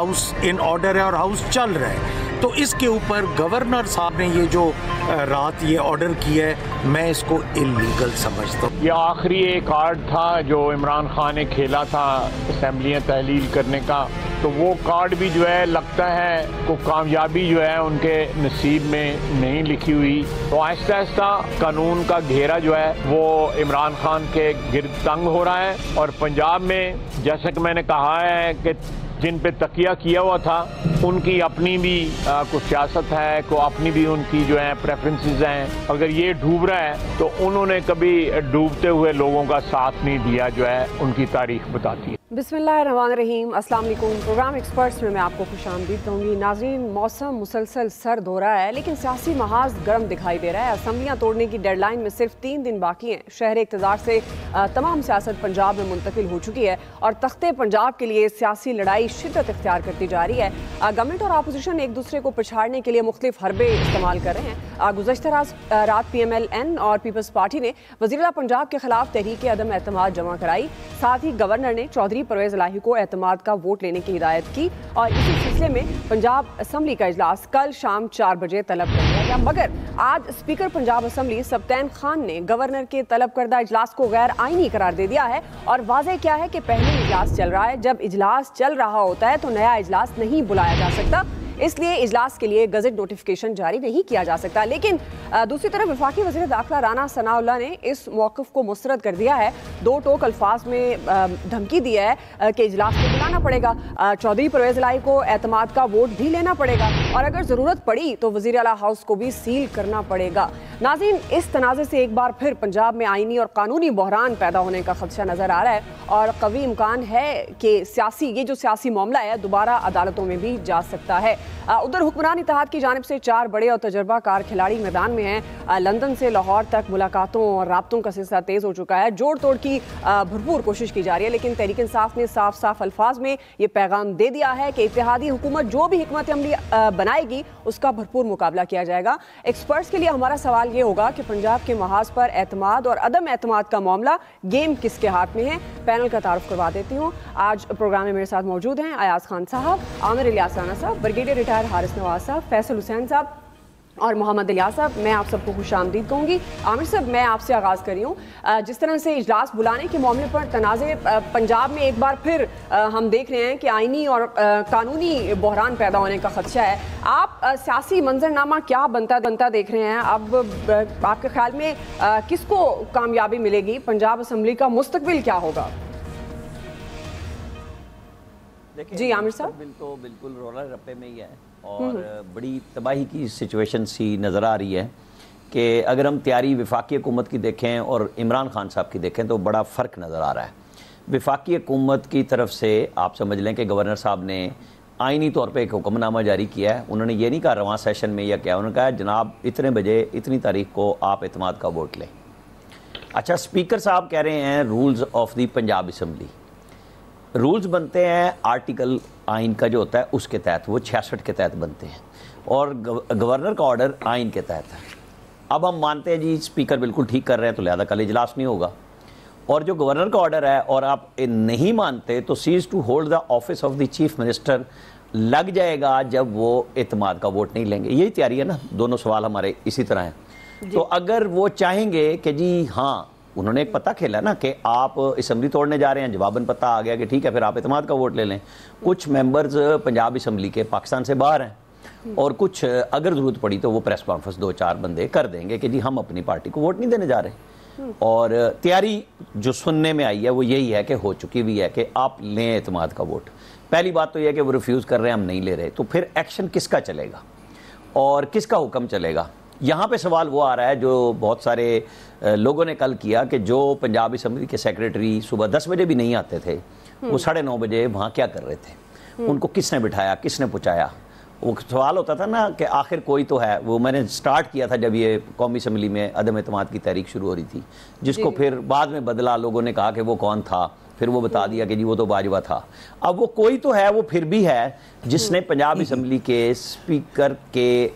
House in order है और house चल रहा है। तो इसके ऊपर गवर्नर साहब ने ये जो रात ये ऑर्डर किया है, मैं इसको इल्लीगल समझता हूँ। ये आखिरी एक कार्ड था जो इमरान खान ने खेला था असेंबलियाँ तहलील करने का, तो वो कार्ड भी जो है लगता है को कामयाबी जो है उनके नसीब में नहीं लिखी हुई। तो आहिस्ता आहिस्ता कानून का घेरा जो है वो इमरान खान के गिर्द तंग हो रहा है। और पंजाब में जैसा कि मैंने कहा है कि जिन पे तकिया किया हुआ था उनकी अपनी भी कुछ सियासत है, को अपनी भी उनकी जो है प्रेफरेंसेस हैं। अगर ये डूब रहा है तो उन्होंने कभी डूबते हुए लोगों का साथ नहीं दिया, जो है उनकी तारीख बताती है। बिस्मिल्लाहिर्रहमानिर्रहीम, अस्सलाम वालेकुम। प्रोग्राम एक्सपर्ट्स में मैं आपको खुशामदीद दूंगी। नाज़रीन, मौसम मुसलसल सर्द हो रहा है लेकिन सियासी महाज गर्म दिखाई दे रहा है। असम्बलियाँ तोड़ने की डेडलाइन में सिर्फ 3 दिन बाकी हैं। शहर इक़्तिदार से तमाम सियासत पंजाब में मुंतकिल हो चुकी है और तख्ते पंजाब के लिए सियासी लड़ाई शिद्दत इख्तियार करती जा रही है। गवर्नमेंट और अपोजिशन एक दूसरे को पछाड़ने के लिए मुख्तलिफ हरबे इस्तेमाल कर रहे हैं। गुज़श्ता रात PMLN और पीपल्स पार्टी ने वज़ीर पंजाब के खिलाफ तहरीक अदम एतमाद जमा कराई। साथ ही गवर्नर ने चौधरी परवेज़ इलाही को एतमाद का वोट लेने की हिदायत की और इसी सिलसिले में पंजाब असम्बली का इजलास कल शाम 4 बजे तलब कर दिया गया। मगर आज स्पीकर पंजाब असम्बली सब्तैन खान ने गवर्नर के तलब करदा इजलास को गैर आईनी करार दे दिया है। और वाज़ेह क्या है कि पहले इजलास चल रहा है, जब इजलास चल रहा होता है तो नया इजलास नहीं बुलाया जा सकता, इसलिए इजलास के लिए गजट नोटिफिकेशन जारी नहीं किया जा सकता। लेकिन दूसरी तरफ वफाकी वज़ीर दाखिला राना सनाउल्लाह ने इस मौक़िफ़ को मुस्तरद कर दिया है। 2 टोक अल्फाज में धमकी दी है कि इजलास को बुलाना पड़ेगा, चौधरी परवेज़ इलाही को एतमाद का वोट भी लेना पड़ेगा और अगर ज़रूरत पड़ी तो वज़ीर आला हाउस को भी सील करना पड़ेगा। नाज़रीन, इस तनाज़े से एक बार फिर पंजाब में आईनी और कानूनी बहरान पैदा होने का खदशा नज़र आ रहा है और कवी इम्कान है कि ये जो सियासी मामला है दोबारा अदालतों में भी जा सकता है। उधर हुक्मरान इत्तेहाद की जानिब से 4 बड़े और तजर्बाकार खिलाड़ी मैदान में हैं। लंदन से लाहौर तक मुलाकातों और राब्तों का सिलसिला तेज़ हो चुका है। जोड़ तोड़ की भरपूर कोशिश की जा रही है, लेकिन तहरीक इंसाफ ने साफ साफ अल्फाज में ये पैगाम दे दिया है कि इत्तेहादी हुकूमत जो भी हिकमत अमली बनाएगी उसका भरपूर मुकाबला किया जाएगा। एक्सपर्ट्स के लिए हमारा सवाल ये होगा कि पंजाब के महाज पर एतमाद और अदम एतमाद का मामला गेम किसके हाथ में है। पैनल का तारुफ करवा देती हूँ। आज प्रोग्राम में मेरे साथ मौजूद हैं अयाज खान साहब, आमिर इलियास राना साहब, ब्रिगेडियर रिटायर हारिस नवाज साहब, फैसल हुसैन साहब और मोहम्मद इलियास साहब। मैं आप सबको खुशामदीद कहूँगी। आमिर साहब, मैं आपसे आगाज़ कर रही हूँ। जिस तरह से इजलास बुलाने के मामले पर तनाज़े पंजाब में एक बार फिर हम देख रहे हैं कि आईनी और कानूनी बहरान पैदा होने का खदशा है। आप सियासी मंजरनामा क्या बनता देख रहे हैं? अब आपके ख्याल में किसको कामयाबी मिलेगी? पंजाब असम्बली का मुस्तकबिल क्या होगा? जी आमिर साहब। तो बिल्कुल रोला रप्पे में ही है और बड़ी तबाही की सिचुएशन सी नज़र आ रही है कि अगर हम तैयारी वफाकी हुकूमत की देखें और इमरान खान साहब की देखें तो बड़ा फ़र्क नज़र आ रहा है। वफाकी हुकूमत की तरफ से आप समझ लें कि गवर्नर साहब ने आइनी तौर पर एक हुक्मनामा जारी किया है। उन्होंने ये नहीं कहा रवां सेशन में या क्या, उन्होंने कहा जनाब इतने बजे इतनी तारीख को आप एतमाद का वोट लें। अच्छा, स्पीकर साहब कह रहे हैं rules of the Punjab assembly. Rules बनते हैं आर्टिकल आइन का जो होता है उसके तहत, वो 66 के तहत बनते हैं और गवर्नर का ऑर्डर आइन के तहत है। अब हम मानते हैं जी स्पीकर बिल्कुल ठीक कर रहे हैं तो लिहाजा कल इजलास नहीं होगा, और जो गवर्नर का ऑर्डर है और आप नहीं मानते तो cease to hold the office of the chief minister लग जाएगा जब वो एतमाद का वोट नहीं लेंगे। यही तैयारी है ना, दोनों सवाल हमारे इसी तरह हैं। तो अगर वो चाहेंगे कि जी हाँ, उन्होंने एक पता खेला ना कि आप असम्बली तोड़ने जा रहे हैं, जवाबन पता आ गया कि ठीक है फिर आप एतमाद का वोट ले लें। कुछ मेंबर्स पंजाब असम्बली के पाकिस्तान से बाहर हैं और कुछ अगर ज़रूरत पड़ी तो वो प्रेस कॉन्फ्रेंस 2-4 बंदे कर देंगे कि जी हम अपनी पार्टी को वोट नहीं देने जा रहे। और तैयारी जो सुनने में आई है वो यही है कि हो चुकी हुई है कि आप लें एतमाद का वोट। पहली बात तो यह है कि वो रिफ्यूज़ कर रहे हैं, हम नहीं ले रहे, तो फिर एक्शन किसका चलेगा और किसका हुक्म चलेगा? यहाँ पे सवाल वो आ रहा है जो बहुत सारे लोगों ने कल किया कि जो पंजाब असम्बली के सेक्रेटरी सुबह 10 बजे भी नहीं आते थे, वो 9:30 बजे वहाँ क्या कर रहे थे? उनको किसने बिठाया, किसने पहुँचाया? वो सवाल होता था ना कि आखिर कोई तो है। वो मैंने स्टार्ट किया था जब ये कौमी असम्बली में अदम एतमाद की तहरीक शुरू हो रही थी, जिसको फिर बाद में बदला, लोगों ने कहा कि वो कौन था, फिर वो बता दिया कि जी वो तो बाजवा था। अब वो कोई तो है, वो फिर भी है जिसने पंजाब असम्बली के स्पीकर के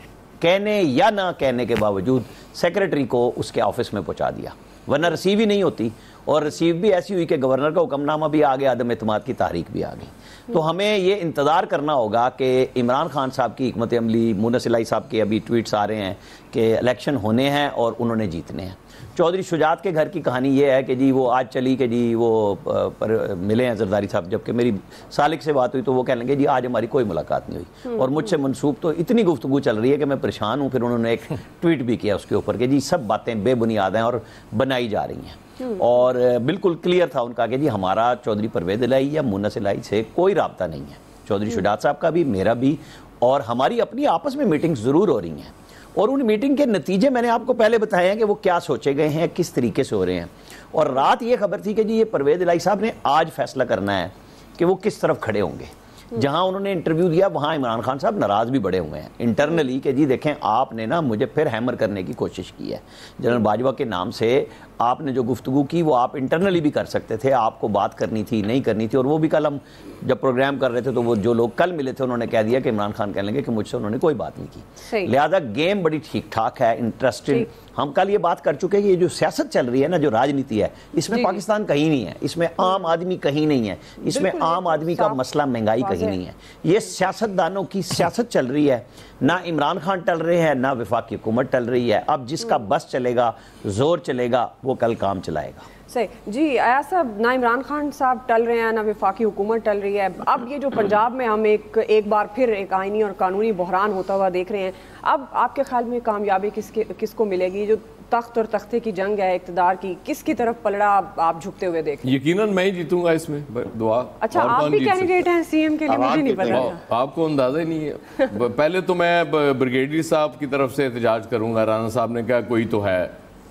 कहने या ना कहने के बावजूद सेक्रेटरी को उसके ऑफिस में पहुंचा दिया, वरना रिसीव ही नहीं होती। और रिसीव भी ऐसी हुई कि गवर्नर का हुक्मनामा भी आ गया, अदम एतमाद की तारीख भी आ गई। तो हमें ये इंतज़ार करना होगा कि इमरान खान साहब की हिकमत अमली, मुनस इलाही साहब के अभी ट्वीट्स आ रहे हैं कि इलेक्शन होने हैं और उन्होंने जीतने हैं। चौधरी शुजात के घर की कहानी ये है कि जी वो आज चली कि जी वो पर मिले हैं जरदारी साहब, जबकि मेरी सालिक से बात हुई तो वो कह लेंगे जी आज हमारी कोई मुलाकात नहीं हुई, और मुझसे मनसूब तो इतनी गुफ्तगू चल रही है कि मैं परेशान हूँ। फिर उन्होंने एक ट्वीट भी किया उसके ऊपर कि जी सब बातें बेबुनियाद हैं और बनाई जा रही हैं, और बिल्कुल क्लियर था उनका कि जी हमारा चौधरी परवेज़ इलाही या मुन्नस इलाही से कोई रब्ता नहीं है। चौधरी शुजात साहब का भी, मेरा भी, और हमारी अपनी आपस में मीटिंग ज़रूर हो रही हैं, और उन मीटिंग के नतीजे मैंने आपको पहले बताए हैं कि वो क्या सोचे गए हैं, किस तरीके से हो रहे हैं। और रात ये खबर थी कि जी ये परवेज़ इलाही साहब ने आज फैसला करना है कि वो किस तरफ खड़े होंगे। जहां उन्होंने इंटरव्यू दिया वहां इमरान खान साहब नाराज भी बड़े हुए हैं इंटरनली कि जी देखें आपने ना मुझे फिर हैमर करने की कोशिश की है, जनरल बाजवा के नाम से आपने जो गुफ्तगू की वो आप इंटरनली भी कर सकते थे, आपको बात करनी थी, नहीं करनी थी। और वो भी कल हम जब प्रोग्राम कर रहे थे तो वो जो लोग कल मिले थे उन्होंने कह दिया कि इमरान खान कह लेंगे कि मुझसे उन्होंने कोई बात नहीं की। लिहाजा गेम बड़ी ठीक ठाक है, इंटरेस्टेड। हम कल ये बात कर चुके हैं कि ये जो सियासत चल रही है ना, जो राजनीति है, इसमें पाकिस्तान कहीं नहीं है, इसमें आम आदमी कहीं नहीं है, इसमें आम आदमी का मसला महंगाई कहीं नहीं है। ये सियासतदानों की सियासत चल रही है, ना इमरान खान टल रहे हैं, ना वफाकी हुकूमत टल रही है। अब जिसका बस चलेगा, जोर चलेगा, वो कल काम चलाएगा। सही जी। आया साहब, ना इमरान खान साहब टल रहे हैं, ना वफाकी हुकूमत टल रही है। अब ये जो पंजाब में हम एक बार फिर एक आईनी और कानूनी बहरान होता हुआ देख रहे हैं, अब आपके ख्याल में कामयाबी किसको मिलेगी? जो तख्त और तख्ते की जंग है इक़्तिदार की, किसकी तरफ पलड़ा आप झुकते हुए देख रहे हैं? यकीनन मैं ही जीतूंगा इसमें, दुआ। अच्छा, आप भी कैंडिडेट हैं सीएम के लिए? मुझे नहीं पता था। आपको अंदाजा ही नहीं है। पहले तो मैं ब्रिगेडियर साहब की तरफ से एहतजाज करूंगा। राना साहब ने कहा कोई तो है,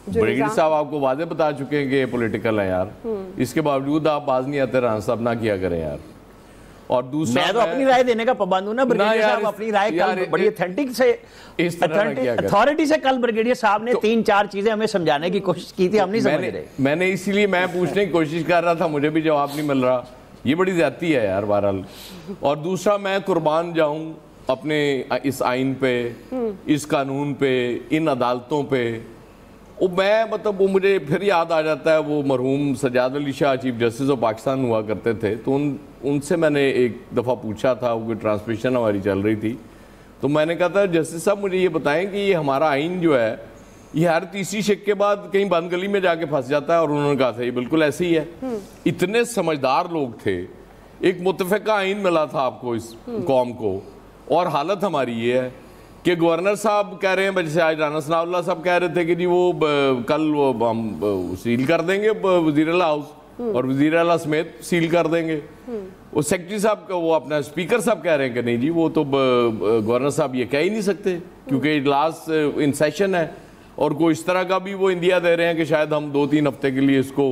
ब्रिगेडियर साहब आपको वादे बता चुके हैं कि पॉलिटिकल है यार, इसके बावजूद आप बाज नहीं आते। राना साहब ना किया करें यार। और दूसरा, मैं तो अपनी राय देने का पाबंद हूं ना। ब्रिगेडियर साहब अपनी राय कल बड़ी अथेंटिक से, अथॉरिटी से कल ब्रिगेडियर साहब ने 3-4 चीजें हमें समझाने की कोशिश की थी, हम नहीं समझ रहे। मैंने इसीलिए मैं पूछने की कोशिश कर रहा था, मुझे भी जवाब नहीं मिल रहा। ये बड़ी ज्यादती है यार बहरहाल। और दूसरा, मैं कुर्बान जाऊं अपने इस आइन पे, इस कानून पे, इन अदालतों पे। मैं मतलब वो मुझे फिर याद आ जाता है वो मरहूम Sajjad Ali Shah chief justice of Pakistan हुआ करते थे। तो उनसे मैंने एक दफ़ा पूछा था, वो ट्रांसमिशन हमारी चल रही थी, तो मैंने कहा था जस्टिस साहब मुझे ये बताएं कि ये हमारा आइन जो है ये हर तीसरी शिक के बाद कहीं बंद गली में जाके फंस जाता है। और उन्होंने कहा था ये बिल्कुल ऐसे ही है। इतने समझदार लोग थे, एक मुतफ़िका आइन मिला था आपको इस कौम को। और हालत हमारी ये है कि गवर्नर साहब कह रहे हैं, जैसे आज राना सनाउल्लाह साहब कह रहे थे कि जी वो कल वो हम सील कर देंगे वज़ीर आला हाउस, और वज़ीर आला समेत सील कर देंगे। वो सेक्रेटरी साहब का, वो अपना स्पीकर साहब कह रहे हैं कि नहीं जी वो तो गवर्नर साहब ये कह ही नहीं सकते क्योंकि इजलास इन सेशन है। और कोई इस तरह का भी वो इंडिया दे रहे हैं कि शायद हम 2-3 हफ्ते के लिए इसको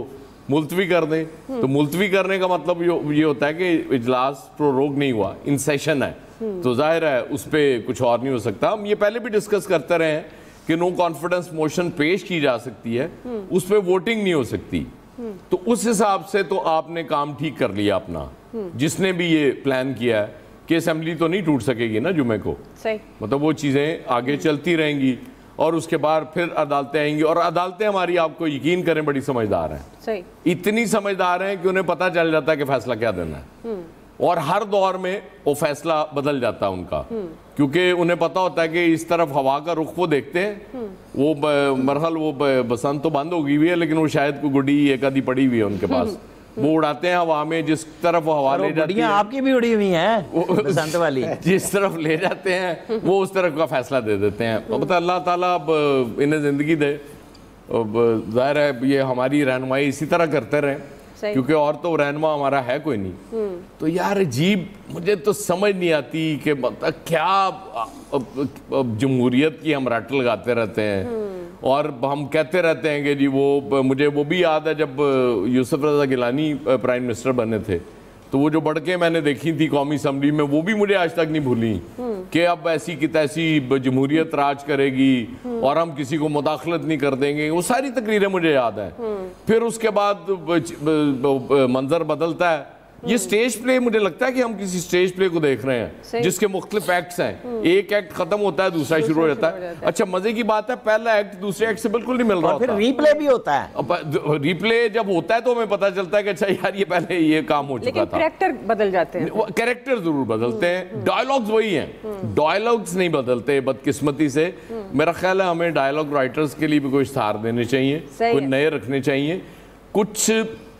मुलतवी कर दें। तो मुलतवी करने का मतलब ये होता है कि इजलास प्रोरोग नहीं हुआ, इन सेशन है, तो जाहिर है उस पर कुछ और नहीं हो सकता। हम ये पहले भी डिस्कस करते रहे हैं कि नो कॉन्फिडेंस मोशन पेश की जा सकती है, उस पर वोटिंग नहीं हो सकती। तो उस हिसाब से तो आपने काम ठीक कर लिया अपना, जिसने भी ये प्लान किया है कि असेंबली तो नहीं टूट सकेगी ना जुमे को। सही। मतलब वो चीज़ें आगे चलती रहेंगी और उसके बाद फिर अदालतें आएंगी। और अदालतें हमारी, आपको यकीन करें, बड़ी समझदार हैं। सही। इतनी समझदार हैं कि उन्हें पता चल जाता है कि फैसला क्या देना है, और हर दौर में वो फैसला बदल जाता है उनका, क्योंकि उन्हें पता होता है कि इस तरफ हवा का रुख वो देखते हैं। वो मरहल वो बसंत तो बंद हो गई हुई है, लेकिन वो शायद कोई गुड्डी एक आधी पड़ी हुई है उनके पास, वो उड़ाते हैं हवा में, जिस तरफ वो हवा ले जाती है। आपकी भी उड़ी हुई है बसंत वाली, जिस तरफ ले जाते हैं वो उस तरफ का फैसला दे देते हैं। तो पता अल्लाह ताला अब इन्हें जिंदगी दे। जाहिर है ये हमारी रहनुमाई इसी तरह करते रहें, क्योंकि और तो रहनुमा हमारा है कोई नहीं। तो यार अजीब, मुझे तो समझ नहीं आती कि मतलब क्या जमहूरियत की हम रट लगाते रहते हैं और हम कहते रहते हैं कि जी वो, मुझे वो भी याद है जब यूसुफ रज़ा गिलानी प्राइम मिनिस्टर बने थे, तो वो जो बढ़के मैंने देखी थी कौमी असम्बली में, वो भी मुझे आज तक नहीं भूली कि अब ऐसी की तैसी जमहूरियत राज करेगी और हम किसी को मुदाखलत नहीं कर देंगे। वो सारी तकरीरें मुझे याद है। फिर उसके बाद मंजर बदलता है ये स्टेज प्ले, मुझे लगता है कि हम किसी स्टेज प्ले को देख रहे हैं जिसके मुख्तलिफ एक्ट्स हैं। एक एक्ट खत्म होता है, दूसरा शुरू हो जाता है। अच्छा, मजे की बात है, पहला एक्ट दूसरे एक्ट से बिल्कुल नहीं मिल रहा होता। फिर रीप्ले भी होता है। रीप्ले जब होता है तो हमें पता चलता है कि अच्छा यार ये पहले ये काम हो चुका था। कैरेक्टर बदल जाते हैं, कैरेक्टर जरूर बदलते हैं, डायलॉग्स वही हैं, डायलॉग्स नहीं बदलते बदकिस्मती से। मेरा ख्याल है हमें डायलॉग राइटर्स के लिए भी कोई इश्तहार देने चाहिए, कोई नए रखने चाहिए। कुछ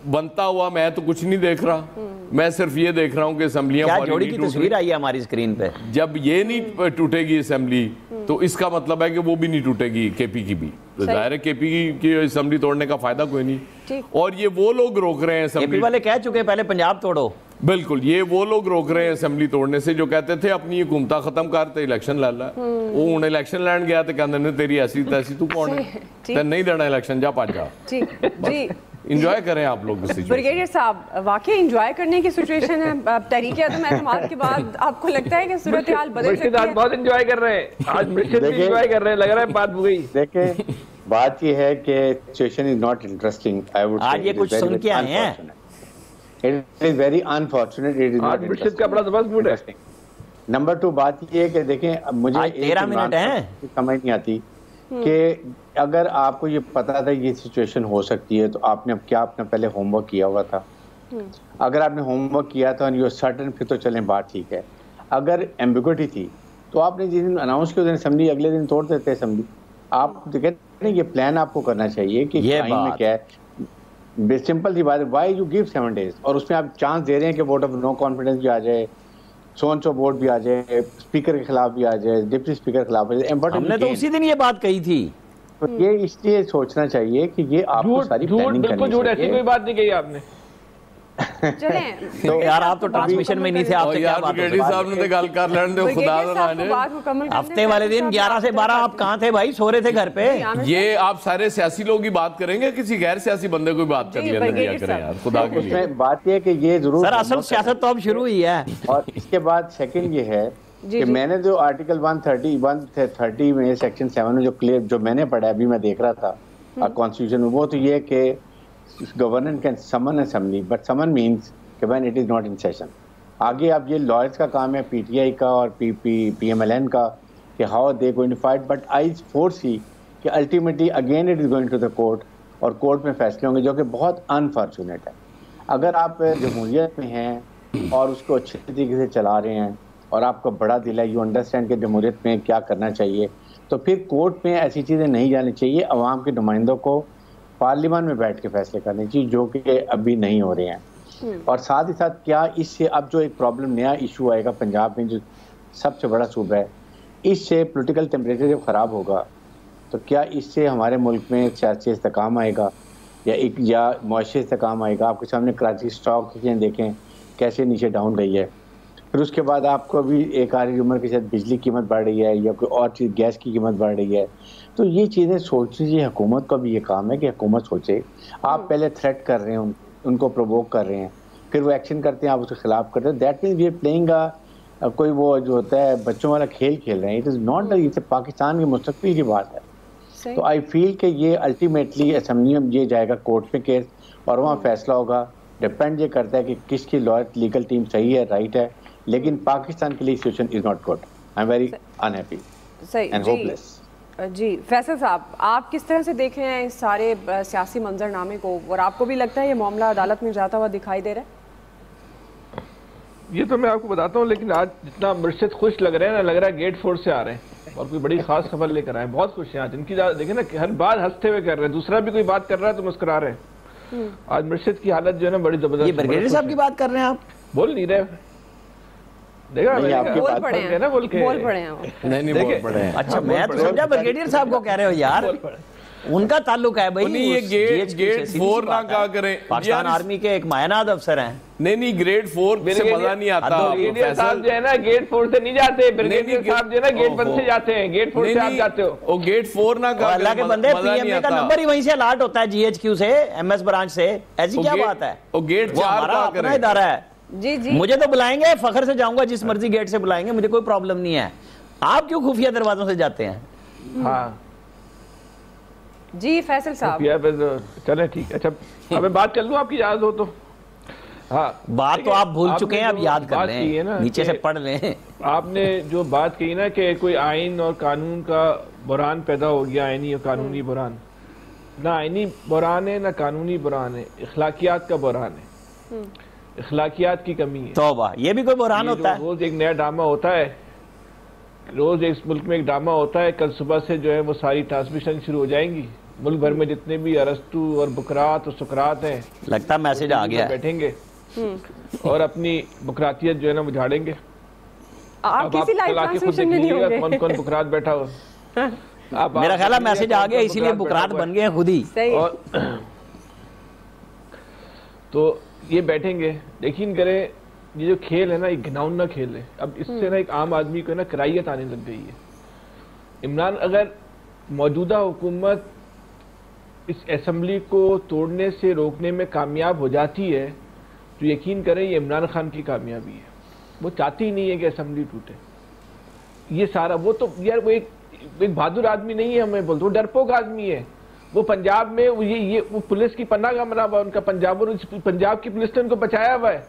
बनता हुआ मैं तो कुछ नहीं देख रहा, मैं सिर्फ ये देख रहा हूँ कि असेंबलियां जोड़ी की तस्वीर आई है हमारी स्क्रीन पे। जब ये नहीं टूटेगी असेंबली तो इसका मतलब है कि वो भी नहीं टूटेगी केपी की भी। तो जाहिर है केपी की असेंबली तोड़ने का फायदा कोई नहीं। और ये वो लोग रोक रहे हैं असेंबली वाले, कह चुके पहले पंजाब तोड़ो। बिल्कुल, ये वो लोग रोक रहे हैं असेंबली तोड़ने से जो कहते थे अपनी हुकूमत खत्म कर ते इलेक्शन ला ला। वो हूं इलेक्शन लैन गया तो कहते ने तेरी ऐसी तैसी, तू कौन है, ते नहीं देना इलेक्शन, जा भज जा। जी इंजॉय करें आप लोग। ब्रिगेडियर साहब, वाकई इंजॉय करने की सिचुएशन है। तहरीक एतमाद के बाद आपको लगता है कि सूरत हाल बदल सकती है? आज बहुत इंजॉय कर रहे हैं, आज मिर्शिद भी इंजॉय कर रहे हैं, लग रहा है बात हो गई। देखें, बात ये है कि situation is not interesting. I would आज ये कुछ सुन के आए हैं, it is very unfortunate, it is not मिर्शिद का बड़ा जबरदस्त मूड है। नंबर 2 बात ये है कि देखें, मुझे 13 मिनट है, समझ नहीं आती कि अगर आपको ये पता था ये सिचुएशन हो सकती है तो आपने अब क्या अपना पहले होमवर्क किया हुआ था? अगर आपने होमवर्क किया था यू सर्टन, फिर तो चलें बात ठीक है। अगर एम्बिग्विटी थी तो आपने जिस दिन अनाउंस किया असेंबली अगले दिन तोड़ देते असेंबली। आप कहते हैं ये प्लान आपको करना चाहिए कि टाइम में क्या है। सिंपल सी बात है, व्हाई यू गिव 7 days और उसमें आप चांस दे रहे हैं कि वोट ऑफ नो कॉन्फिडेंस भी आ जाए, सोन सो वोट भी आ जाए, स्पीकर के खिलाफ भी आ जाए, डिप्टी स्पीकर के खिलाफ आ जाए। हमने तो उसी दिन ये बात कही थी। तो ये इसलिए सोचना चाहिए कि ये आपको सारी प्लानिंग करनी चाहिए। ऐसी कोई बात नहीं कही आपने। तो यार आप तो ट्रांसमिशन में नहीं थे, आपसे क्या बात ब्रिगेडियर साहब ने तो गल कर लेने दो, खुदा हफ्ते वाले दिन 11 से 12 आप कहाँ थे भाई? सो रहे थे घर पे। ये आप सारे सियासी लोग ही बात करेंगे, किसी गैर सियासी बंदे को बात कर लिया करें यार, खुदा के लिए। बात ये कि ये जरूर सर असल सियासत तो अब शुरू हुई है। और इसके बाद सेकंड ये है कि मैंने जो आर्टिकल 130 में सेक्शन 7 में जो क्लियर जो मैंने पढ़ा, अभी मैं देख रहा था कॉन्स्टिट्यूशन में, वो तो ये कि governor can summon assembly but summon means कि when it is not in session. आगे अब ये लॉयर्स का काम है, पीटीआई का और पीएमएलएन का, कि how they going to fight. But I foresee कि ultimately again it is going to the court और कोर्ट में फैसले होंगे, जो कि बहुत अनफॉर्चुनेट है। अगर आप जमहूरियत में हैं और उसको अच्छे तरीके से चला रहे हैं और आपका बड़ा दिल है, यू अंडरस्टैंड कि जमहूरियत में क्या करना चाहिए, तो फिर कोर्ट में ऐसी चीज़ें नहीं जानी चाहिए। अवाम के नुमाइंदों को पार्लियामेंट में बैठ के फैसले करने चाहिए, जो कि अभी नहीं हो रहे हैं। और साथ ही साथ क्या इससे अब जो एक प्रॉब्लम नया इशू आएगा पंजाब में, जो सबसे बड़ा सूबा है, इससे पॉलिटिकल टेम्परेचर जब ख़राब होगा तो क्या इससे हमारे मुल्क में सियासी इस्तेकाम आएगा या मुआशी इस्तेकाम आएगा? आपके सामने कराची स्टॉक एक्सचेंज देखें कैसे नीचे डाउन गई है। फिर उसके बाद आपको अभी एक आ रही उम्र के साथ बिजली कीमत बढ़ रही है या कोई और चीज़, गैस की कीमत बढ़ रही है। तो ये चीज़ें सोच लीजिए, हुकूमत का भी ये काम है कि हुकूमत सोचे। आप पहले थ्रेट कर रहे हैं, उनको प्रोवोक कर रहे हैं, फिर वो एक्शन करते हैं, आप उसके खिलाफ करते हैं। That means we are playing कोई वो जो होता है बच्चों वाला खेल खेल रहे हैं। इट इज़ नॉट दैट, ये पाकिस्तान के मुस्तकबिल की बात है। तो आई फील कि ये अल्टीमेटली असेंबली में ये जाएगा कोर्ट में केस और वहाँ फैसला होगा। डिपेंड ये करता है कि किसकी लॉयर लीगल टीम सही है, राइट है। लेकिन पाकिस्तान के लिए situation is not good. I am very unhappy and hopeless. जी फैसल साहब, आप किस तरह से देख रहे हैं इस सारे सियासी मंजरनामे को, और आपको भी लगता है ये मामला अदालत में जाता हुआ दिखाई दे रहा है? ये तो मैं आपको बताता हूँ, लेकिन आज जितना मिर्शिद खुश लग रहे हैं ना, लग रहा है गेट 4 से आ रहे हैं और कोई बड़ी खास खबर लेकर आए। बहुत खुश हैं आज, इनकी देखें ना, हर बात हंसते हुए कर रहे हैं, दूसरा भी कोई बात कर रहा है तो मुस्कुरा रहे हैं। आज मिर्शिद की हालत जो है ना बड़ी जबरदस्त। ये ब्रिगेडियर साहब की बात कर रहे हैं आप? बोल नहीं रहे, देखा बोल पड़े हैं ना, बोल पड़े हैं नहीं बोल पड़े हैं। अच्छा मैं तो समझा ब्रिगेडियर साहब को कह रहे हो यार, उनका ताल्लुक है भाई। ये गेट 4 ना कहा करें, पाकिस्तान आर्मी के एक मायनाद अफसर हैं। नहीं ग्रेड 4 से मजा नहीं आता। ब्रिगेडियर साहब जो है ना गेट 4 से नहीं जाते, ब्रिगेडियर साहब जो है ना गेट 1 से जाते हैं, गेट 4 से आप जाते हो। वो गेट 4 ना कहा, अल्लाह के बंदे, पीएमए का नंबर ही वहीं से अलॉट होता है, जीएचक्यू से, एमएस ब्रांच से। ऐसी क्या बात है? वो गेट 4 का अपना इदारा है। जी मुझे तो बुलाएंगे, फखर से जाऊंगा, जिस मर्जी गेट से बुलाएंगे, मुझे कोई प्रॉब्लम नहीं है। आप क्यों खुफिया दरवाजों से जाते हैं? हाँ जी फैसल साहब, चले ठीक है। अच्छा अब मैं बात कर लूँ, आपकी इजाजत हो तो। हाँ, बात तो आप भूल चुके हैं, अब याद कर लें, नीचे से पढ़ लें। आपने जो बात कही ना कि कोई आइन और कानून का बुरान पैदा हो गया, आइनी और कानूनी बुरान, ना आइनी बुरान है ना कानूनी बुरान है, इखलाकियात का बुरान है, इखलाकियात की कमी है। तौबा, ये भी कोई बुरान होता है? रोज एक नया ड्रामा होता है, रोज इस मुल्क में एक ड्रामा होता है। कल सुबह से जो है वो सारी ट्रांसमिशन शुरू हो जाएंगी, मुल्क भर में जितने भी अरस्तु और बुकरात और सुकरात हैं, लगता है मैसेज आ गया, बैठेंगे और अपनी बुकरातियत जो है ना बुझाड़ेंगे। आप किसी लाइव ट्रांसमिशन में नहीं होंगे, कौन कौन बुकरात बैठा हो। मेरा ख्याल है मैसेज आ गया, इसीलिए बुकरात बन गए खुद ही। और तो ये बैठेंगे, यकीन करें ये जो खेल है ना, एक घिनौना खेल है। अब इससे ना एक आम आदमी को ना कराहियत आने लग गई है। इमरान, अगर मौजूदा हुकूमत इस असेंबली को तोड़ने से रोकने में कामयाब हो जाती है तो यकीन करें ये इमरान खान की कामयाबी है। वो चाहती ही नहीं है कि असेंबली टूटे। ये सारा वो तो यार वो एक बहादुर आदमी नहीं है, हमें बोलते, वो डरपोक आदमी है। वो पंजाब में वो पुलिस की पन्ना का बना हुआ उनका, पंजाब की पुलिस ने उनको बचाया हुआ है।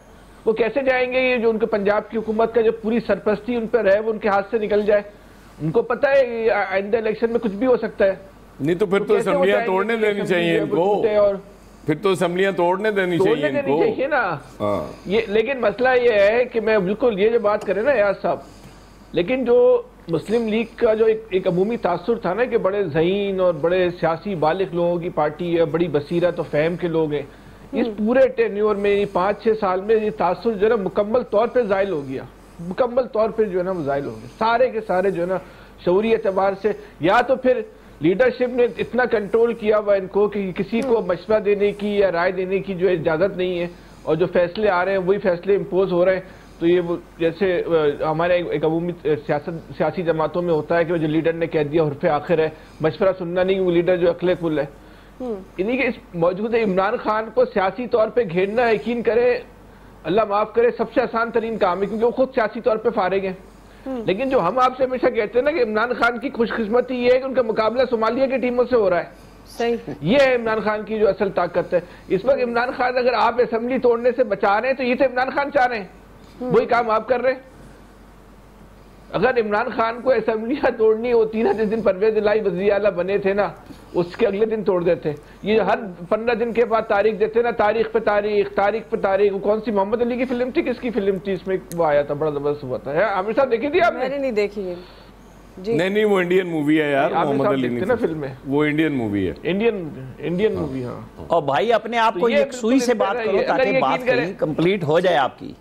वो कैसे जाएंगे, ये जो उनके पंजाब की हुकूमत का जो पूरी सरपरस्ती उन पर है वो उनके हाथ से निकल जाए। उनको पता है आइंदा इलेक्शन में कुछ भी हो सकता है। नहीं तो फिर तो असेंबलियां तोड़ने देनी चाहिए इनको, और फिर तो असेंबलियां तोड़ने देनी चाहिए इनको, चाहिए ना। ये लेकिन मसला ये है कि मैं बिल्कुल ये जो बात करें ना यार साहब, लेकिन जो मुस्लिम लीग का जो एक अमूमी तासुर था ना कि बड़े ज़हीन और बड़े सियासी बालिग लोगों की पार्टी है, बड़ी बसीरत और फहम के लोग हैं, इस पूरे टेन्योर में 5-6 साल में ये तासुर जो है ना मुकम्मल तौर पे ज़ाइल हो गया, मुकम्मल तौर पे जो है ना वो ज़ाइल हो गया। सारे के सारे जो है ना शऊरी एतबार से, या तो फिर लीडरशिप ने इतना कंट्रोल किया हुआ इनको कि किसी को मशवरा देने की या राय देने की जो इजाज़त नहीं है, और जो फैसले आ रहे हैं वही फैसले इम्पोज हो रहे हैं। तो ये वो जैसे हमारे एक अमूमी सियासी जमातों में होता है कि जो लीडर ने कह दिया हुर्फ़े आखिर है, मशवरा सुनना नहीं, वो लीडर जो अक्ले कुल है। इन्हीं के इस मौजूद इमरान खान को सियासी तौर पे घेरना, यकीन करे अल्लाह माफ करे, सबसे आसान तरीन काम है, क्योंकि वो खुद सियासी तौर पे फारिग हैं। लेकिन जो हम आपसे हमेशा कहते हैं ना कि इमरान खान की खुशकिस्मती ये है कि उनका मुकाबला सोमालिया की टीमों से हो रहा है। सही, ये है इमरान खान की जो असल ताकत है इस वक्त। इमरान खान अगर आप असेंबली तोड़ने से बचा रहे हैं तो ये तो इमरान खान चाह रहे हैं, वही काम आप कर रहे हैं। अगर इमरान खान को असेंबलियां तोड़नी होती ना, जिस दिन परवेज इलाही वज़ीर आला बने थे ना, उसके अगले दिन तोड़ देते। ये हर 15 दिन के बाद तारीख देते ना, तारीख पे तारीख। वो कौन सी मोहम्मद अली की फिल्म थी, किसकी फिल्म थी, इसमें वो आया था, बड़ा जबरदस्त हुआ था। आमिर साहब देखी थी आपने? मैंने नहीं देखी है जी। नहीं वो इंडियन मूवी है यार, मोहम्मद अली ना फिल्म में, वो इंडियन मूवी है, इंडियन मूवी। हाँ, और भाई अपने आप को एक सुई से बात करो ताकि बात कंप्लीट हो जाए आपकी।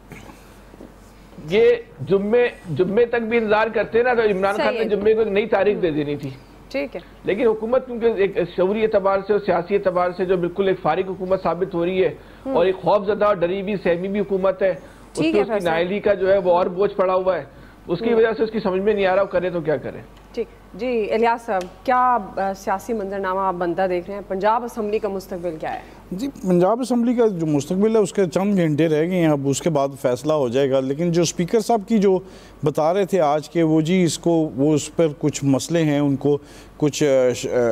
ये जुम्मे तक भी इंतजार करते ना, तो इमरान खान ने जुम्मे को एक नई तारीख दे देनी थी, ठीक है। लेकिन हुकूमत क्योंकि एक शऊरी एतबार से और सियासी एतबार से जो बिल्कुल एक फारिग हुकूमत साबित हो रही है, और एक खौफजदा और डरी भी सहमी भी हुकूमत है, उसकी नाअहली का जो है वो और बोझ पड़ा हुआ है, उसकी वजह से उसकी समझ में नहीं आ रहा, करे तो क्या करे। ठीक जी, इलियास साहब, क्या सियासी मंजरनामा आप बनता देख रहे हैं? पंजाब असम्बली का मुस्तकबिल क्या है? जी, पंजाब असम्बली का जो मुस्तकबिल है उसके चंद घंटे रह गए हैं, अब उसके बाद फैसला हो जाएगा। लेकिन जो स्पीकर साहब की जो बता रहे थे आज के, वो जी इसको वो उस पर कुछ मसले हैं, उनको कुछ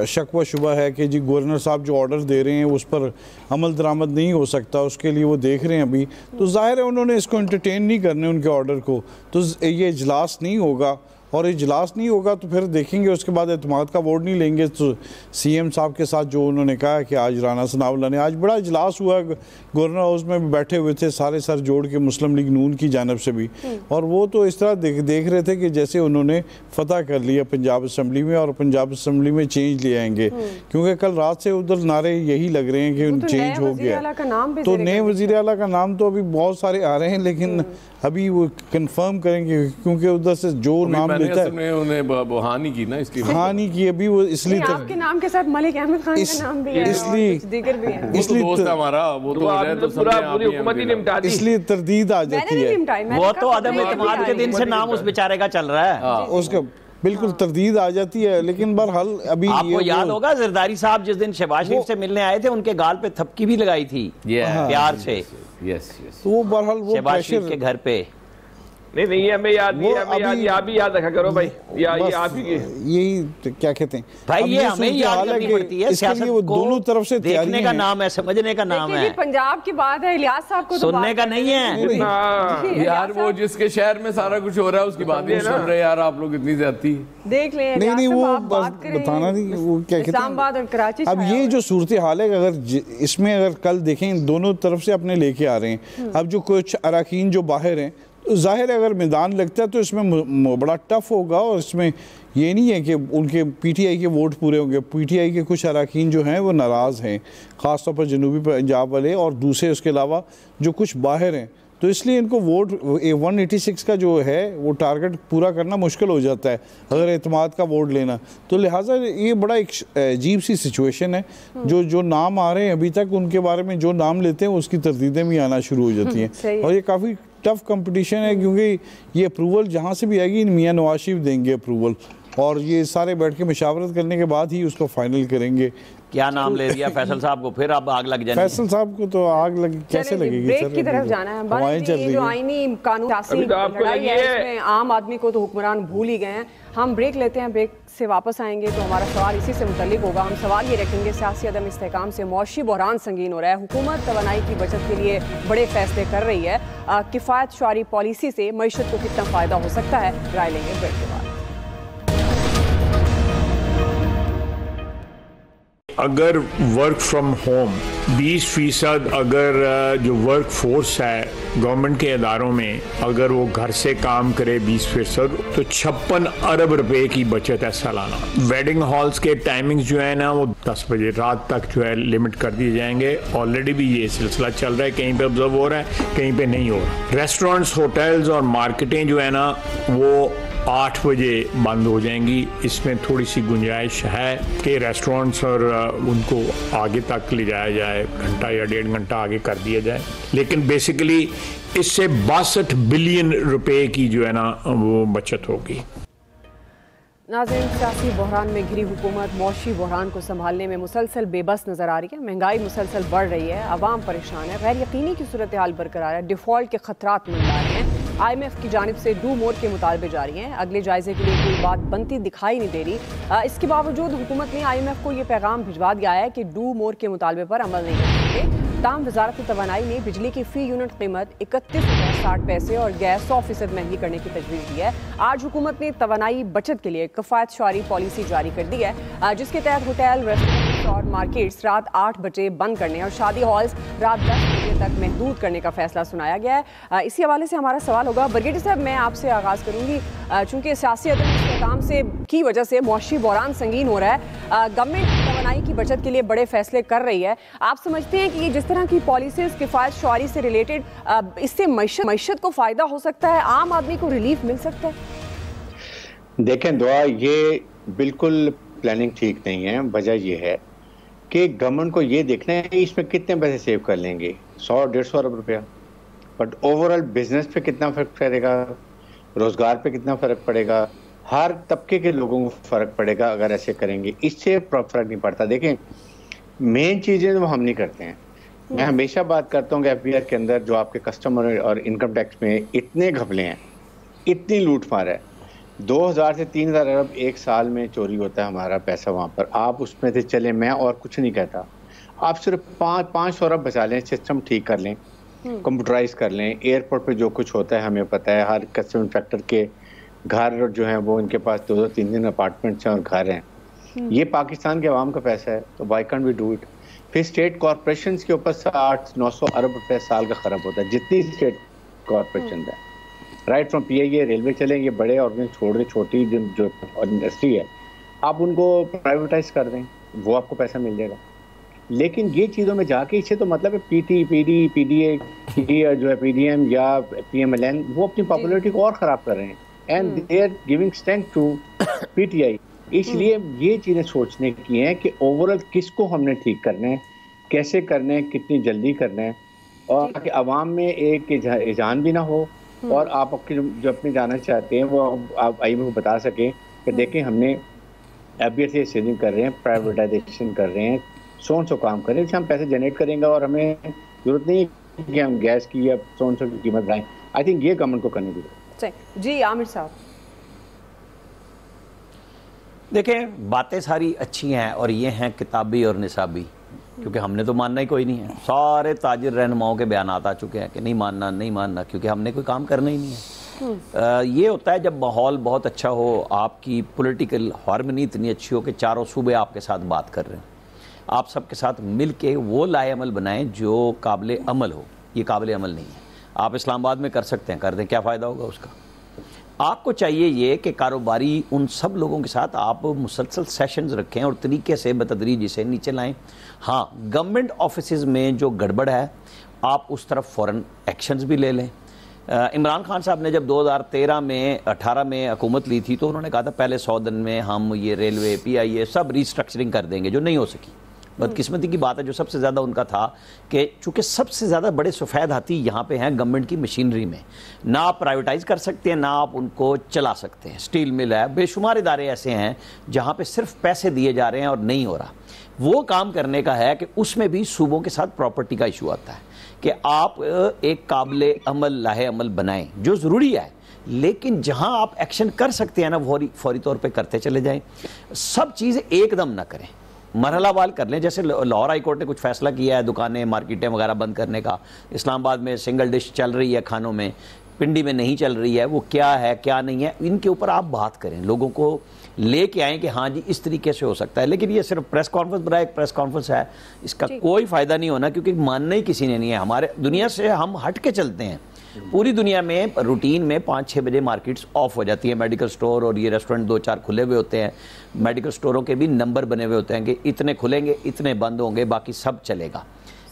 शक व शुबा है कि जी गवर्नर साहब जो ऑर्डर दे रहे हैं उस पर अमल दरामद नहीं हो सकता, उसके लिए वो देख रहे हैं अभी। तो जाहिर है उन्होंने इसको एंटरटेन नहीं करने उनके ऑर्डर को, तो ये इजलास नहीं होगा, और इजलास नहीं होगा तो फिर देखेंगे उसके बाद एतमाद का वोट नहीं लेंगे। तो सीएम साहब के साथ जो उन्होंने कहा कि आज राना सनाउल्लाह ने, आज बड़ा इजलास हुआ, गवर्नर हाउस में भी बैठे हुए थे सारे सर जोड़ के मुस्लिम लीग नून की जानब से भी, और वो तो इस तरह देख रहे थे कि जैसे उन्होंने फतह कर लिया पंजाब असम्बली में, और पंजाब असम्बली में चेंज ले आएंगे, क्योंकि कल रात से उधर नारे यही लग रहे हैं कि चेंज हो गया। तो नए वज़ीर आला का नाम तो अभी बहुत सारे आ रहे हैं, लेकिन अभी वो कंफर्म करेंगे, क्योंकि उधर से जो नाम लेता है उन्हें हानि की ना, इसलिए हानि की अभी वो, इसलिए आपके नाम के साथ मलिक अहमद खान का नाम भी है, इसलिए दोस्त हमारा वो तो इसलिए तरदीद आ जाती है। वो तो अदम इत्मीनान के दिन से नाम उस बेचारे का चल रहा है, उसका बिल्कुल तरदीद आ जाती है। लेकिन बहरहाल अभी आपको याद होगा जरदारी साहब जिस दिन शहबाज शरीफ से मिलने आए थे, उनके गाल पे थपकी भी लगाई थी प्यार से। तो वो बहरहाल वो शहबाज शरीफ के घर पे नहीं ये हमें याद नहीं, हमें याद, ये आप भी याद रखा करो भाई, ये आप ही यही तो क्या कहते हैं भाई, ये हमें याद करनी पड़ती है। इसके लिए वो दोनों तरफ से देखने का नाम है, समझने का नाम है। पंजाब की बात है, इलियास साहब को सुनने का नहीं है यार। वो जिसके शहर में सारा कुछ हो रहा है उसकी बात नहीं सुन रहे यार आप लोग, इतनी ज्यादती देख लें। नहीं वो बताना नहीं, वो क्या कहते इस्लामाबाद और कराची। अब ये जो सूरत हाल है, अगर इसमें अगर कल देखें दोनों तरफ से अपने लेके आ रहे हैं। अब जो कुछ अरकान जो बाहर हैं, जाहिर है अगर मैदान लगता है तो इसमें बड़ा टफ होगा, और इसमें ये नहीं है कि उनके पीटीआई के वोट पूरे होंगे। पीटीआई के कुछ अरकान जो हैं वो नाराज़ हैं, ख़ासतौर पर जनूबी पंजाब वाले, और दूसरे उसके अलावा जो कुछ बाहर हैं। तो इसलिए इनको वोट 186 का जो है वो टारगेट पूरा करना मुश्किल हो जाता है अगर एतमाद का वोट लेना। तो लिहाजा ये बड़ा एक अजीब सी सिचुएशन है। जो नाम आ रहे हैं अभी तक, उनके बारे में जो नाम लेते हैं उसकी तरदीदें भी आना शुरू हो जाती हैं, और ये काफ़ी टफ कंपटीशन है, क्योंकि ये अप्रूवल जहाँ से भी आएगी मियाँ नवाज शरीफ देंगे अप्रूवल, और ये सारे बैठ के मशावरत करने के बाद ही उसको फाइनल करेंगे। क्या नाम ले दिया फैसल साहब को, फिर अब आग लग जाएगी। फैसल साहब को तो आग लगी, कैसे लगेगी? ब्रेक की तरफ जाना है। ये जो आईनी कानून लड़ाई है, इसमें आम आदमी को तो हुक्मरान भूल ही गए हैं। हम ब्रेक लेते हैं, ब्रेक से वापस आएंगे तो हमारा सवाल इसी से मुतल्लिक होगा। हम सवाल ये रखेंगे, सियासी अदम इस्तेहकाम से मौशी बहरान संगीन हो रहा है, हुकूमत तवानाई की बचत के लिए बड़े फैसले कर रही है, किफ़ायत शुआरी पॉलिसी से मईशत को कितना फ़ायदा हो सकता है, राय लेंगे ब्रेक के बाद। अगर वर्क फ्रॉम होम 20% अगर जो वर्क फोर्स है गवर्नमेंट के इदारों में, अगर वो घर से काम करे 20%, तो 56 अरब रुपए की बचत है सालाना। वेडिंग हॉल्स के टाइमिंग्स जो है ना वो 10 बजे रात तक जो है लिमिट कर दिए जाएंगे। ऑलरेडी भी ये सिलसिला चल रहा है, कहीं पे ऑब्जर्व हो रहा है, कहीं पे नहीं हो रहा। रेस्टोरेंट्स, होटल्स और मार्केटें जो है ना वो 8 बजे बंद हो जाएंगी। इसमें थोड़ी सी गुंजाइश है कि रेस्टोरेंट्स और उनको आगे तक ले जाया जाए, घंटा या 1.5 घंटा आगे कर दिया जाए, लेकिन बेसिकली इससे 62 बिलियन रुपए की जो है ना वो बचत होगी। नाज़रीन, सियासी बहरान में घिरी हुकूमत मौशी बहरान को संभालने में मुसलसल बेबस नजर आ रही है। महंगाई मुसलसल बढ़ रही है, आवाम परेशान है, गैर यकीनी की सूरत हाल बरकरार है, डिफॉल्ट के खतरात मंडरा रहे हैं। IMF की जानिब से डू मोर के मुतालबे जारी हैं, अगले जायजे के लिए कोई बात बनती दिखाई नहीं दे रही। इसके बावजूद हुकूमत ने IMF को ये पैगाम भिजवा दिया है कि डू मोर के मुतालबे पर अमल नहीं करेंगे। ताम वजारत तवानाई ने बिजली की फी यूनिट कीमत 31.60 और गैस 100% महंगी करने की तजवीज़ दी है। आज हुकूमत ने तवानाई बचत के लिए किफ़ायत शुआरी पॉलिसी जारी कर दी है, जिसके तहत होटल, रेस्टोरेंट्स और मार्केट्स रात 8 बजे बंद करने और शादी हॉल्स रात 10 बजे तक महदूद करने का फैसला सुनाया गया है। इसी हवाले से हमारा सवाल होगा, बरगेटी साहब मैं आपसे आगाज़ करूँगी। चूँकि सियासी अदम इस्तेहकाम से की वजह से मौशी बहरान संगीन हो रहा है, गवर्नमेंट तवानाई की बचत के लिए बड़े फैसले कर रही है। आप समझते हैं कि ये जिस तरह की पॉलिसीज किफ़ायत शुआरी से रिलेटेड, इससे मईशत को फ़ायदा हो सकता है, आम आदमी को रिलीफ मिल सकता है? देखें दुआ, ये बिल्कुल प्लानिंग ठीक नहीं है। वजह यह है कि गवर्नमेंट को ये देखना है कि इसमें कितने पैसे सेव कर लेंगे, 100-150 अरब रुपया, बट ओवरऑल बिजनेस पे कितना फ़र्क पड़ेगा, रोज़गार पे कितना फ़र्क पड़ेगा, हर तबके के लोगों को फ़र्क पड़ेगा अगर ऐसे करेंगे। इससे फ़र्क नहीं पड़ता। देखें, मेन चीज़ें वो हम नहीं करते हैं। मैं हमेशा बात करता हूँ कि FBR के अंदर जो आपके कस्टमर और इनकम टैक्स में इतने घपले हैं, इतनी लूट मार है, 2000 से 3000 अरब एक साल में चोरी होता है हमारा पैसा वहाँ पर। आप उसमें से चले, मैं और कुछ नहीं कहता, आप सिर्फ 500 अरब बचा लें, सिस्टम ठीक कर लें, कंप्यूटराइज कर लें। एयरपोर्ट पे जो कुछ होता है हमें पता है, हर कस्टम इंस्पेक्टर के घर जो हैं वो इनके पास 2-2, 3-3 अपार्टमेंट्स हैं और घर हैं। ये पाकिस्तान के अवाम का पैसा है, तो why can't we do it. फिर स्टेट कॉरपोरेशन के ऊपर 800-900 अरब रुपये साल का खर्च होता है, जितनी स्टेट कॉरपोरेशन है, राइट फ्रॉम PIA, रेलवे चलें, ये बड़े ऑर्गेनाइज छोड़ दें, छोटी जो इंडस्ट्री है आप उनको प्राइवेटाइज कर दें, वो आपको पैसा मिल जाएगा। लेकिन ये चीज़ों में जाके इससे तो मतलब है PT, PD, PDA जो है PDM या PMLN, वो अपनी पॉपुलरिटी को और ख़राब कर रहे हैं, and they are giving strength to PTI। इसलिए ये चीज़ें सोचने की हैं कि ओवरऑल किसको हमने ठीक करना है, कैसे करना है, कितनी जल्दी करना है, और ताकि आवाम में एक इजान भी ना हो, और आप आपके जो अपने जाना चाहते हैं वो आप IMF को बता सकें कि देखें हमने FBR से सेविंग कर रहे हैं, प्राइवेटाइजेशन कर रहे हैं, सो काम कर रहे हैं, हम पैसे जनरेट करेंगे और हमें जरूरत नहीं कि हम गैस की या सो की कीमत बढ़ाएं। आई थिंक ये गवर्नमेंट को करने की जरूरत है। जी आमिर साहब, देखें बातें सारी अच्छी हैं और ये हैं किताबी और निसाबी, क्योंकि हमने तो मानना ही कोई नहीं है। सारे ताजिर रहनुमाओं के बयानात आ चुके हैं कि नहीं मानना नहीं मानना, क्योंकि हमने कोई काम करना ही नहीं है। ये होता है जब माहौल बहुत अच्छा हो, आपकी पॉलिटिकल हार्मनी इतनी अच्छी हो कि चारों सूबे आपके साथ बात कर रहे हैं, आप सबके साथ मिल के वो लाए अमल बनाएं जो काबिल अमल हो। ये काबिल अमल नहीं है। आप इस्लामाबाद में कर सकते हैं, कर दें, क्या फ़ायदा होगा उसका। आपको चाहिए ये कि कारोबारी उन सब लोगों के साथ आप मुसलसल सेशंस रखें और तरीके से बतदरीज इसे नीचे लाएं। हाँ, गवर्नमेंट ऑफिसेज में जो गड़बड़ है आप उस तरफ फ़ौरन एक्शंस भी ले लें। इमरान खान साहब ने जब 2013 में 18 में हुकूमत ली थी तो उन्होंने कहा था पहले 100 दिन में हम ये रेलवे PIA सब रिस्ट्रक्चरिंग कर देंगे, जो नहीं हो सकी। बदकिस्मती की बात है, जो सबसे ज़्यादा उनका था कि चूँकि सबसे ज़्यादा बड़े सफ़ेद हाथी यहाँ पे हैं गवर्नमेंट की मशीनरी में, ना आप प्राइवेटाइज़ कर सकते हैं ना आप उनको चला सकते हैं। स्टील मिल है, बेशुमार इदारे ऐसे हैं जहाँ पे सिर्फ पैसे दिए जा रहे हैं और नहीं हो रहा। वो काम करने का है कि उसमें भी सूबों के साथ प्रॉपर्टी का इशू आता है कि आप एक काबिल अमल लाहे अमल बनाएं, जो ज़रूरी है, लेकिन जहां आप एक्शन कर सकते हैं ना फौरी तौर पे करते चले जाएं। सब चीज़ें एकदम ना करें, मरहलावार कर लें। जैसे लाहौर हाई कोर्ट ने कुछ फैसला किया है दुकानें मार्केटें वगैरह बंद करने का, इस्लामाबाद में सिंगल डिश चल रही है खानों में, पिंडी में नहीं चल रही है, वो क्या है क्या नहीं है, इनके ऊपर आप बात करें, लोगों को लेके आएँ कि हाँ जी इस तरीके से हो सकता है। लेकिन ये सिर्फ प्रेस कॉन्फ्रेंस बना एक प्रेस कॉन्फ्रेंस है, इसका कोई फ़ायदा नहीं होना, क्योंकि मानना ही किसी ने नहीं है। हमारे दुनिया से हम हट के चलते हैं। पूरी दुनिया में रूटीन में 5-6 बजे मार्केट्स ऑफ हो जाती है। मेडिकल स्टोर और ये रेस्टोरेंट 2-4 खुले हुए होते हैं। मेडिकल स्टोरों के भी नंबर बने हुए होते हैं कि इतने खुलेंगे इतने बंद होंगे, बाकी सब चलेगा।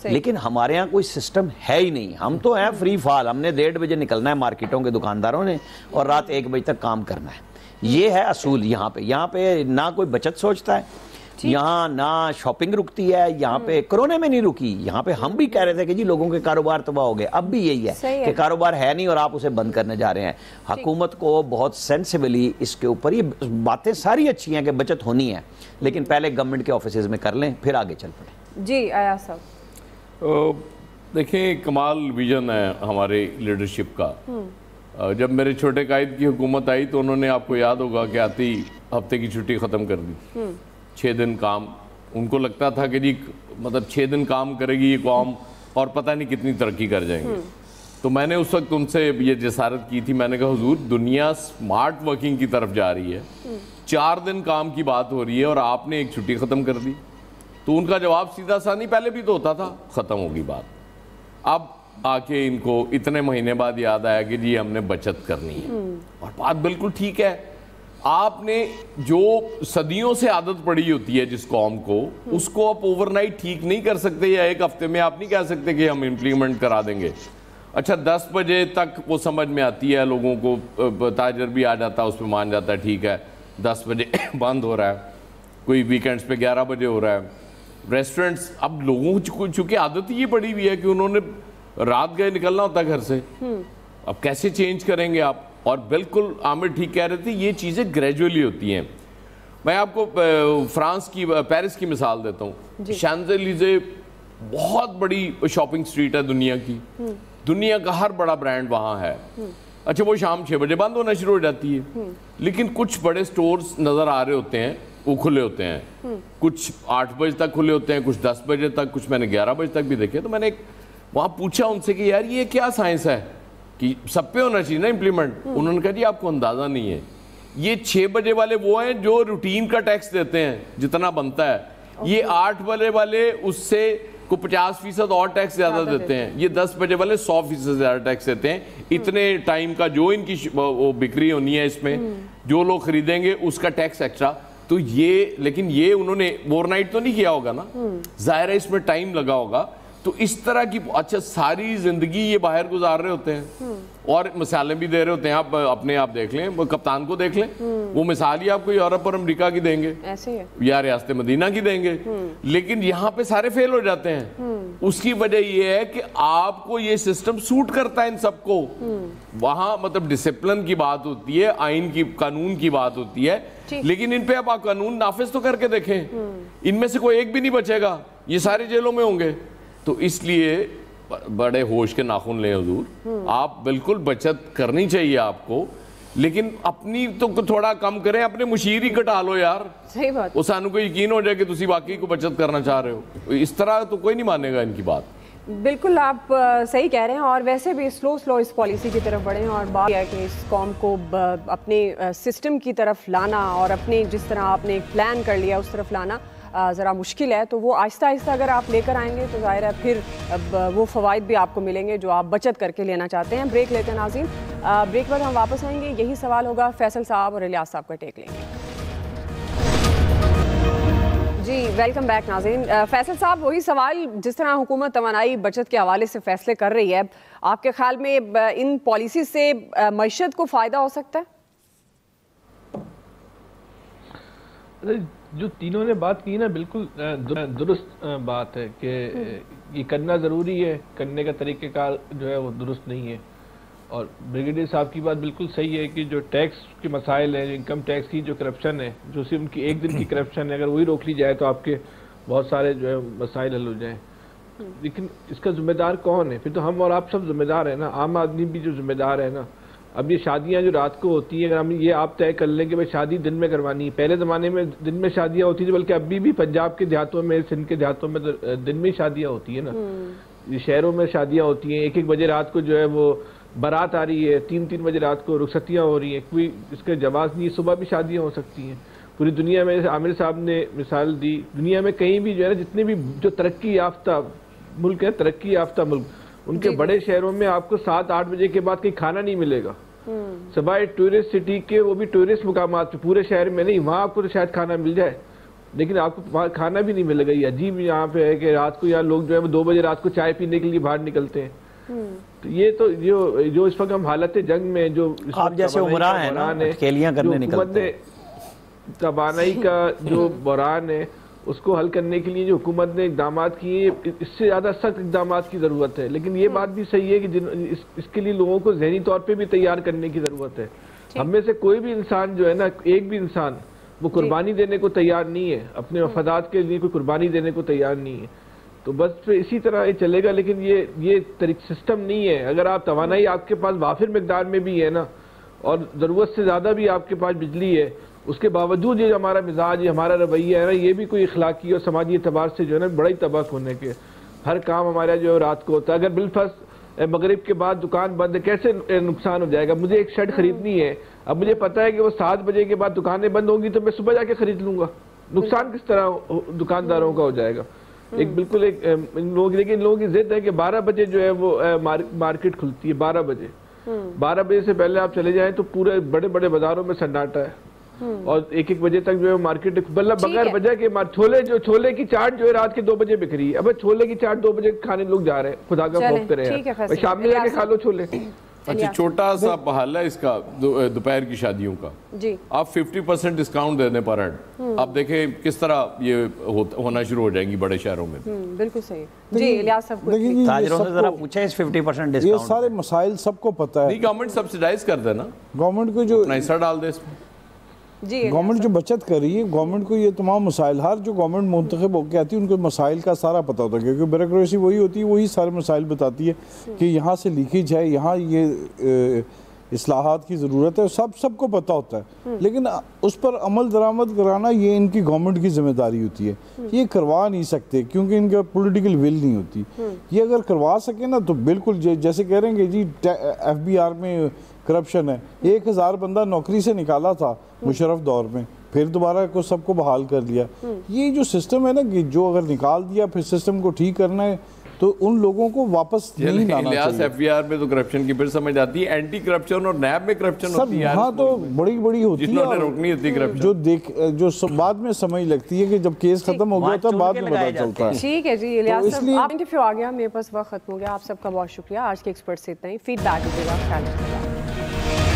लेकिन हमारे यहाँ कोई सिस्टम है ही नहीं। हम तो हैं फ्री फॉल, हमने 1:30 बजे निकलना है मार्केटों के दुकानदारों ने और रात 1 बजे तक काम करना है। ये है असूल। यहाँ पे ना कोई बचत सोचता है, यहाँ ना शॉपिंग रुकती है, यहाँ पे कोरोना में नहीं रुकी। यहाँ पे हम भी कह रहे थे कि जी लोगों के कारोबार तबाह हो गए, अब भी यही है कि कारोबार है नहीं और आप उसे बंद करने जा रहे हैं। हुकूमत को बहुत सेंसिबली इसके ऊपर, ये बातें सारी अच्छी हैं कि बचत होनी है, लेकिन पहले गवर्नमेंट के ऑफिसेज में कर लें फिर आगे चल पड़े। जी आया साहब, देखिए कमाल विजन है हमारे लीडरशिप का। जब मेरे छोटे कायद की हुकूमत आई तो उन्होंने, आपको याद होगा कि आती हफ्ते की छुट्टी ख़त्म कर दी, 6 दिन काम। उनको लगता था कि जी मतलब 6 दिन काम करेगी ये कौम और पता नहीं कितनी तरक्की कर जाएंगे। तो मैंने उस वक्त उनसे ये जसारत की थी, मैंने कहा हुजूर दुनिया स्मार्ट वर्किंग की तरफ जा रही है, 4 दिन काम की बात हो रही है और आपने एक छुट्टी ख़त्म कर दी। तो उनका जवाब सीधा सा, नहीं पहले भी तो होता था, ख़त्म होगी बात। अब आके इनको इतने महीने बाद याद आया कि जी हमने बचत करनी है, और बात बिल्कुल ठीक है। आपने जो सदियों से आदत पड़ी होती है जिस कौम को, उसको आप ओवरनाइट ठीक नहीं कर सकते, या एक हफ्ते में आप नहीं कह सकते कि हम इम्प्लीमेंट करा देंगे। अच्छा 10 बजे तक वो समझ में आती है लोगों को, ताजर भी आ जाता है उसमें मान जाता है ठीक है 10 बजे बंद हो रहा है, कोई वीकेंड्स पे 11 बजे हो रहा है। रेस्टोरेंट्स, अब लोगों को चूंकि आदत ही पड़ी हुई है कि उन्होंने रात गए निकलना होता है घर से, अब कैसे चेंज करेंगे आप। और बिल्कुल आमिर ठीक कह रहे थे, ये चीज़ें ग्रेजुअली होती हैं। मैं आपको फ्रांस की, पेरिस की मिसाल देता हूँ। शैंज़ेलिज़े बहुत बड़ी शॉपिंग स्ट्रीट है दुनिया की, दुनिया का हर बड़ा ब्रांड वहाँ है। अच्छा वो शाम 6 बजे बंद होना शुरू हो जाती है, लेकिन कुछ बड़े स्टोर्स नज़र आ रहे होते हैं, वो खुले होते हैं, कुछ 8 बजे तक खुले होते हैं, कुछ 10 बजे तक, कुछ मैंने 11 बजे तक भी देखे। तो मैंने वहाँ पूछा उनसे कि यार ये क्या साइंस है कि सब पे होना चाहिए ना इम्प्लीमेंट। उन्होंने कहा जी आपको अंदाज़ा नहीं है, ये 6 बजे वाले वो हैं जो रूटीन का टैक्स देते हैं जितना बनता है, ये 8 बजे वाले उससे को 50% और टैक्स ज़्यादा देते हैं, ये 10 बजे वाले 100% ज़्यादा टैक्स देते हैं। इतने टाइम का जो इनकी वो बिक्री होनी है, इसमें जो लोग खरीदेंगे उसका टैक्स एक्स्ट्रा। तो ये, लेकिन ये उन्होंने ओवरनाइट तो नहीं किया होगा ना, जाहिर है इसमें टाइम लगा होगा। तो इस तरह की, अच्छा सारी जिंदगी ये बाहर गुजार रहे होते हैं और मिसालें भी दे रहे होते हैं। आप अपने आप देख लें, वो कप्तान को देख लें, वो मिसाल ही आपको यूरोप और अमेरिका की देंगे ऐसे है, या रियासत मदीना की देंगे, लेकिन यहाँ पे सारे फेल हो जाते हैं। उसकी वजह ये है कि आपको ये सिस्टम सूट करता है इन सबको। वहाँ मतलब डिसिप्लिन की बात होती है, आइन की, कानून की बात होती है, लेकिन इन पे आप कानून नाफिज तो करके देखें, इनमें से कोई एक भी नहीं बचेगा, ये सारे जेलों में होंगे। तो इसलिए बड़े होश के नाखून लें हुजूर, आप बिल्कुल बचत करनी चाहिए आपको, लेकिन अपनी तो थोड़ा कम करें, अपने मुशीर ही घटा लो यार। सही बात। वो सानू को यकीन हो जाए कि तुसी वाकई को बचत करना चाह रहे हो, इस तरह तो कोई नहीं मानेगा इनकी बात। बिल्कुल आप सही कह रहे हैं, और वैसे भी स्लो इस पॉलिसी की तरफ बढ़े, और बात यह है कि इस कौम को अपने सिस्टम की तरफ लाना और अपने जिस तरह आपने एक प्लान कर लिया उस तरफ लाना ज़रा मुश्किल है। तो वो आहिस्ता आहिस्ता अगर आप लेकर आएंगे तो ज़ाहिर है फिर वो फ़वाइद भी आपको मिलेंगे जो आप बचत करके लेना चाहते हैं। ब्रेक लेते हैं नाज़रीन, ब्रेक बाद हम वापस आएंगे। यही सवाल होगा, फैसल साहब और इलियास साहब का टेक लेंगे। जी वेलकम बैक नाज़रीन। फैसल साहब, वही सवाल, जिस तरह हुकूमत तवानाई बचत के हवाले से फ़ैसले कर रही है, आपके ख्याल में इन पॉलिसी से मईशत को फ़ायदा हो सकता है? जो तीनों ने बात की ना, बिल्कुल दुरुस्त बात है कि ये करना ज़रूरी है, करने का तरीक़ेकार जो है वो दुरुस्त नहीं है। और ब्रिगेडियर साहब की बात बिल्कुल सही है कि जो टैक्स के मसाइल हैं, इनकम टैक्स की जो करप्शन है, जो सिर्फ उनकी एक दिन की करप्शन है, अगर वही रोक ली जाए तो आपके बहुत सारे जो है मसाइल हल हो जाएँ। लेकिन इसका ज़िम्मेदार कौन है? फिर तो हम और आप सब ज़िम्मेदार हैं ना, आम आदमी भी जो ज़िम्मेदार है ना। अब ये शादियां जो रात को होती हैं, अगर हम ये आप तय कर लें कि भाई शादी दिन में करवानी है, पहले ज़माने में दिन में शादियां होती थी, बल्कि अभी भी पंजाब के देहातों में, सिंध के देहातों में दिन में शादियां होती है ना। ये शहरों में शादियां होती हैं, 1-1 बजे रात को जो है वो बारात आ रही है, 3-3 बजे रात को रुखसतियाँ हो रही हैं, कोई इसका जवाब नहीं है। सुबह भी शादियाँ हो सकती हैं पूरी दुनिया में। आमिर साहब ने मिसाल दी, दुनिया में कहीं भी जो है ना, जितने भी जो तरक्की याफ्ता मुल्क है, तरक्की याफ्ता मुल्क, उनके बड़े शहरों में आपको 7-8 बजे के बाद कहीं खाना नहीं मिलेगा, सिवाय टूरिस्ट सिटी के, वो भी टूरिस्ट मुकामात पे, पूरे शहर में नहीं। वहाँ आपको तो शायद खाना मिल जाए, लेकिन आपको वहाँ खाना भी नहीं मिलेगा। ये अजीब यहाँ पे है कि रात को यहाँ लोग जो है 2 बजे रात को चाय पीने के लिए बाहर निकलते हैं। तो ये तो जो इस वक्त हम हालत जंग में जो आप जैसे उमरा है ना, खेलियां करने निकलते हैं, तबानाई का जो बहरान है उसको हल करने के लिए जो हुकूमत ने इकदाम किए, इससे ज़्यादा सख्त इकदाम की ज़रूरत है। लेकिन ये बात भी सही है कि इसके लिए लोगों को ज़हनी तौर पे भी तैयार करने की ज़रूरत है। हम में से कोई भी इंसान जो है ना, एक भी इंसान वो कुर्बानी देने को तैयार नहीं है, अपने मफादात के लिए कोई कुर्बानी देने को तैयार नहीं है। तो बस फिर इसी तरह ये चलेगा। लेकिन ये सिस्टम नहीं है। अगर आप तवानाई आपके पास वाफिर मकदार में भी है ना, और ज़रूरत से ज़्यादा भी आपके पास बिजली है, उसके बावजूद ये हमारा मिजाज, ये हमारा रवैया है ना, ये भी कोई इखलाकी और समाजी एतबार से जो है ना बड़ा ही तबाह होने के। हर काम हमारा जो है रात को होता है। अगर बिलफर्ज मगरिब के बाद दुकान बंद है, कैसे नुकसान हो जाएगा? मुझे एक शर्ट खरीदनी है, अब मुझे पता है कि वो 7 बजे के बाद दुकानें बंद होंगी, तो मैं सुबह जाके खरीद लूंगा। नुकसान किस तरह दुकानदारों का हो जाएगा? एक बिल्कुल एक इन लोगों की जिद है कि 12 बजे जो है वो मार्केट खुलती है। 12 बजे से पहले आप चले जाएं तो पूरे बड़े बड़े बाजारों में सन्नाटा है, और 1-1 बजे तक जो है मार्केट मतलब बगैर वजह के छोले की चाट जो है रात के 2 बजे बिक रही है। अब छोले की चाट 2 बजे खाने लोग जा रहे हैं, खुदा का खौफ करें, शाम में जाके खा लो छोले। अच्छा, छोटा सा हल है इसका दोपहर की शादियों का जी। आप 50% डिस्काउंट देने पर आप देखें किस तरह ये होना शुरू हो जाएंगी बड़े शहरों में। बिल्कुल सही जी। इलियास साहब ताजरों से जरा पूछे इस 50% डिस्काउंट, ये सारे मसाइल सबको पता है। नहीं, गवर्नमेंट सब्सिडाइज कर देना, गवर्नमेंट को जो हिस्सा डाल दे इसमें। गवर्नमेंट जो बचत कर रही है, गवर्नमेंट को ये तमाम मसाइल, हर जो गवर्नमेंट मुंतखब होकर आती है उनको मसाइल का सारा पता होता है, क्योंकि ब्यूरोक्रेसी वही होती है, वही सारे मसाइल बताती है कि यहाँ से लीकेज है, यहाँ ये इस्लाहात की ज़रूरत है, सबको पता होता है। लेकिन उस पर अमल दरामद कराना ये इनकी गवर्नमेंट की जिम्मेदारी होती है। ये करवा नहीं सकते क्योंकि इनका पॉलिटिकल विल नहीं होती। ये अगर करवा सके ना तो बिल्कुल, जैसे कह रहे हैं कि जी FBR में करप्शन है, 1000 बंदा नौकरी से निकाला था मुशर्रफ दौर में, फिर दोबारा को सबको बहाल कर लिया। ये जो सिस्टम है ना, कि जो अगर निकाल दिया फिर सिस्टम को ठीक करना है, तो उन लोगों को वापस नहीं लाना चाहिए। FBR में तो करप्शन की फिर समझ आती है, एंटी करप्शन और नैब में करप्शन होती है। हाँ, तो बड़ी होती है, रोकनी होती है करप्शन, जो बाद में समझ लगती है कि जब केस खत्म हो गया तो बाद में पता चलता है। ठीक है जी इलियास साहब, आप इंटरव्यू आ गया, मेरे पास वक्त खत्म हो गया। आप सबका बहुत शुक्रिया। आज के एक्सपर्ट से इतना ही। फीडबैक दीजिएगा।